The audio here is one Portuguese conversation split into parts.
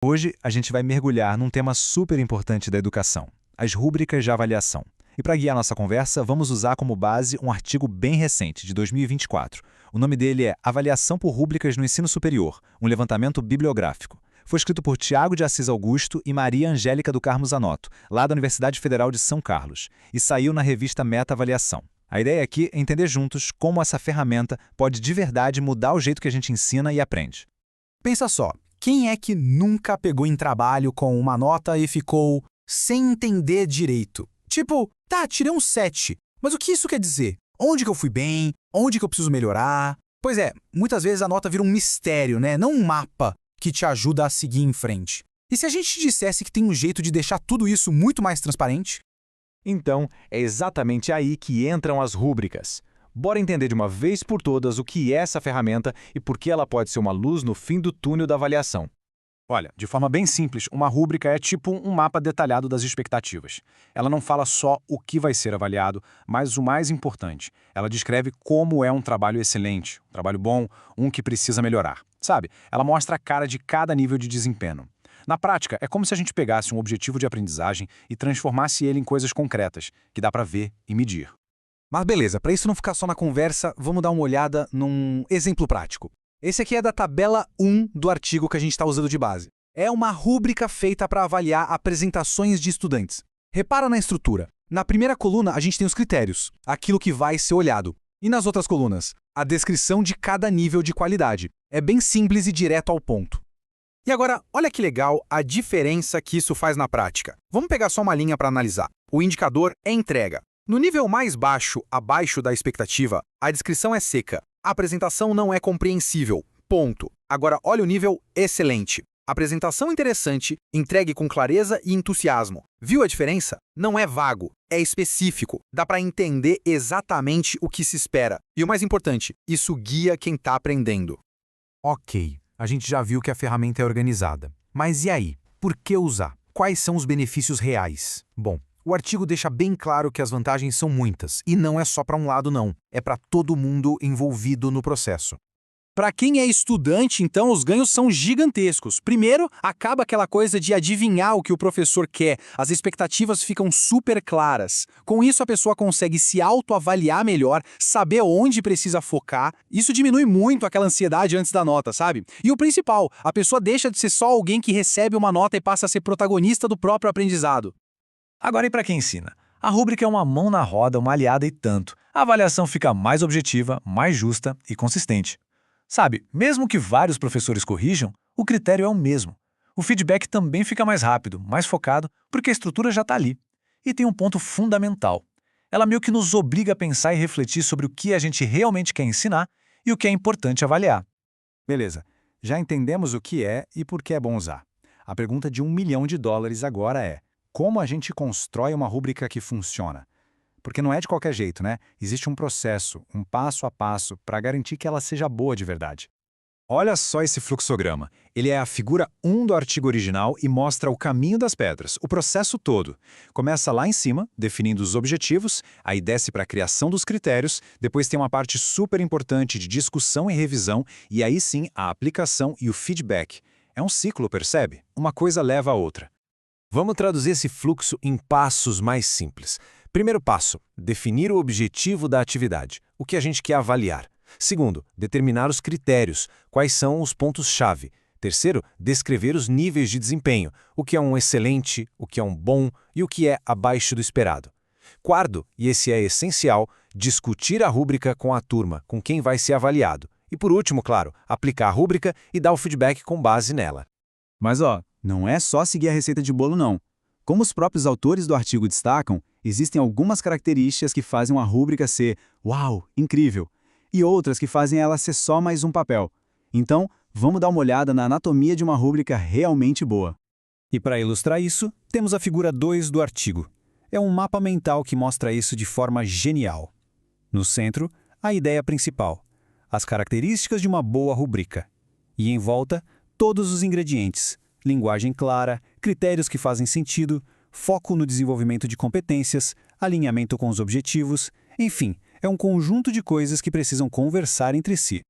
Hoje, a gente vai mergulhar num tema super importante da educação, as rúbricas de avaliação. E para guiar nossa conversa, vamos usar como base um artigo bem recente, de 2024. O nome dele é Avaliação por Rúbricas no Ensino Superior, um levantamento bibliográfico. Foi escrito por Tiago de Assis Augusto e Maria Angélica do Carmo Zanotto, lá da Universidade Federal de São Carlos, e saiu na revista Meta Avaliação. A ideia aqui é entender juntos como essa ferramenta pode de verdade mudar o jeito que a gente ensina e aprende. Pensa só, quem é que nunca pegou em trabalho com uma nota e ficou sem entender direito? Tipo, tá, tirei um 7, mas o que isso quer dizer? Onde que eu fui bem? Onde que eu preciso melhorar? Pois é, muitas vezes a nota vira um mistério, né? Não um mapa que te ajuda a seguir em frente. E se a gente dissesse que tem um jeito de deixar tudo isso muito mais transparente? Então, é exatamente aí que entram as rúbricas. Bora entender de uma vez por todas o que é essa ferramenta e por que ela pode ser uma luz no fim do túnel da avaliação. Olha, de forma bem simples, uma rúbrica é tipo um mapa detalhado das expectativas. Ela não fala só o que vai ser avaliado, mas o mais importante, ela descreve como é um trabalho excelente, um trabalho bom, um que precisa melhorar. Sabe? Ela mostra a cara de cada nível de desempenho. Na prática, é como se a gente pegasse um objetivo de aprendizagem e transformasse ele em coisas concretas, que dá para ver e medir. Mas beleza, para isso não ficar só na conversa, vamos dar uma olhada num exemplo prático. Esse aqui é da tabela 1 do artigo que a gente está usando de base. É uma rúbrica feita para avaliar apresentações de estudantes. Repara na estrutura. Na primeira coluna, a gente tem os critérios, aquilo que vai ser olhado. E nas outras colunas, a descrição de cada nível de qualidade. É bem simples e direto ao ponto. E agora, olha que legal a diferença que isso faz na prática. Vamos pegar só uma linha para analisar. O indicador é entrega. No nível mais baixo, abaixo da expectativa, a descrição é seca. A apresentação não é compreensível. Ponto. Agora, olha o nível excelente. Apresentação interessante, entregue com clareza e entusiasmo. Viu a diferença? Não é vago, é específico. Dá para entender exatamente o que se espera. E o mais importante, isso guia quem está aprendendo. Ok, a gente já viu que a ferramenta é organizada. Mas e aí? Por que usar? Quais são os benefícios reais? Bom, o artigo deixa bem claro que as vantagens são muitas, e não é só para um lado não, é para todo mundo envolvido no processo. Para quem é estudante, então, os ganhos são gigantescos. Primeiro, acaba aquela coisa de adivinhar o que o professor quer, as expectativas ficam super claras. Com isso, a pessoa consegue se autoavaliar melhor, saber onde precisa focar. Isso diminui muito aquela ansiedade antes da nota, sabe? E o principal, a pessoa deixa de ser só alguém que recebe uma nota e passa a ser protagonista do próprio aprendizado. Agora, e para quem ensina? A rúbrica é uma mão na roda, uma aliada e tanto. A avaliação fica mais objetiva, mais justa e consistente. Sabe, mesmo que vários professores corrijam, o critério é o mesmo. O feedback também fica mais rápido, mais focado, porque a estrutura já está ali. E tem um ponto fundamental. Ela meio que nos obriga a pensar e refletir sobre o que a gente realmente quer ensinar e o que é importante avaliar. Beleza, já entendemos o que é e por que é bom usar. A pergunta de $1 milhão agora é: como a gente constrói uma rúbrica que funciona? Porque não é de qualquer jeito, né? Existe um processo, um passo a passo, para garantir que ela seja boa de verdade. Olha só esse fluxograma. Ele é a figura 1 do artigo original e mostra o caminho das pedras, o processo todo. Começa lá em cima, definindo os objetivos, aí desce para a criação dos critérios, depois tem uma parte super importante de discussão e revisão, e aí sim a aplicação e o feedback. É um ciclo, percebe? Uma coisa leva a outra. Vamos traduzir esse fluxo em passos mais simples. Primeiro passo, definir o objetivo da atividade, o que a gente quer avaliar. Segundo, determinar os critérios, quais são os pontos-chave. Terceiro, descrever os níveis de desempenho, o que é um excelente, o que é um bom e o que é abaixo do esperado. Quarto, e esse é essencial, discutir a rúbrica com a turma, com quem vai ser avaliado. E por último, claro, aplicar a rúbrica e dar o feedback com base nela. Mas não é só seguir a receita de bolo não. Como os próprios autores do artigo destacam, existem algumas características que fazem uma rúbrica ser "uau, incrível", e outras que fazem ela ser só mais um papel. Então, vamos dar uma olhada na anatomia de uma rúbrica realmente boa. E para ilustrar isso, temos a figura 2 do artigo. É um mapa mental que mostra isso de forma genial. No centro, a ideia principal, as características de uma boa rubrica. E em volta, todos os ingredientes, linguagem clara, critérios que fazem sentido, foco no desenvolvimento de competências, alinhamento com os objetivos, enfim, é um conjunto de coisas que precisam conversar entre si.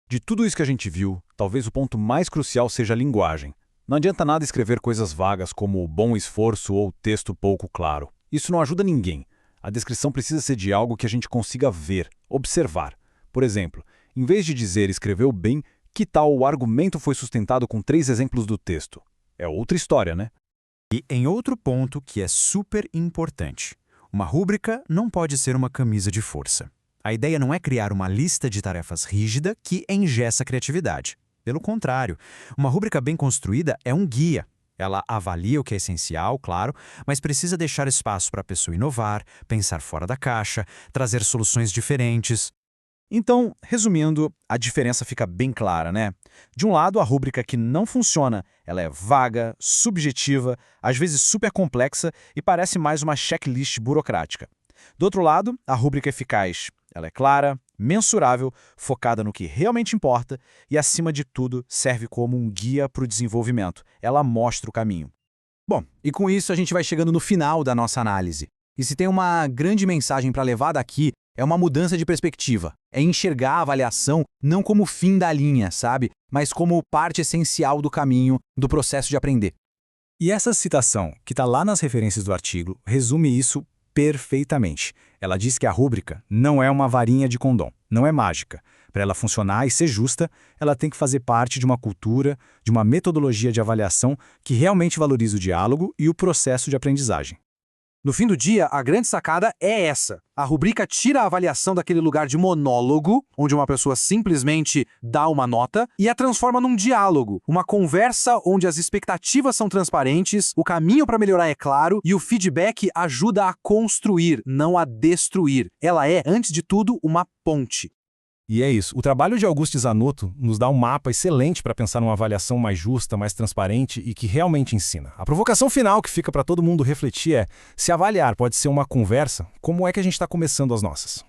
De tudo isso que a gente viu, talvez o ponto mais crucial seja a linguagem. Não adianta nada escrever coisas vagas como bom esforço ou texto pouco claro. Isso não ajuda ninguém. A descrição precisa ser de algo que a gente consiga ver, observar. Por exemplo, em vez de dizer escreveu bem, que tal o argumento foi sustentado com 3 exemplos do texto? É outra história, né? E em outro ponto que é super importante. Uma rúbrica não pode ser uma camisa de força. A ideia não é criar uma lista de tarefas rígida que engessa a criatividade. Pelo contrário, uma rúbrica bem construída é um guia. Ela avalia o que é essencial, claro, mas precisa deixar espaço para a pessoa inovar, pensar fora da caixa, trazer soluções diferentes. Então, resumindo, a diferença fica bem clara, né? De um lado, a rúbrica que não funciona, ela é vaga, subjetiva, às vezes super complexa e parece mais uma checklist burocrática. Do outro lado, a rúbrica eficaz, ela é clara, mensurável, focada no que realmente importa e, acima de tudo, serve como um guia para o desenvolvimento. Ela mostra o caminho. Bom, e com isso a gente vai chegando no final da nossa análise. E se tem uma grande mensagem para levar daqui, é uma mudança de perspectiva. É enxergar a avaliação não como fim da linha, sabe? Mas como parte essencial do caminho, do processo de aprender. E essa citação, que está lá nas referências do artigo, resume isso perfeitamente. Ela diz que a rúbrica não é uma varinha de condom, não é mágica. Para ela funcionar e ser justa, ela tem que fazer parte de uma cultura, de uma metodologia de avaliação que realmente valoriza o diálogo e o processo de aprendizagem. No fim do dia, a grande sacada é essa. A rubrica tira a avaliação daquele lugar de monólogo, onde uma pessoa simplesmente dá uma nota, e a transforma num diálogo, uma conversa onde as expectativas são transparentes, o caminho para melhorar é claro e o feedback ajuda a construir, não a destruir. Ela é, antes de tudo, uma ponte. E é isso. O trabalho de Augusto Zanotto nos dá um mapa excelente para pensar numa avaliação mais justa, mais transparente e que realmente ensina. A provocação final que fica para todo mundo refletir é: se avaliar pode ser uma conversa, como é que a gente está começando as nossas?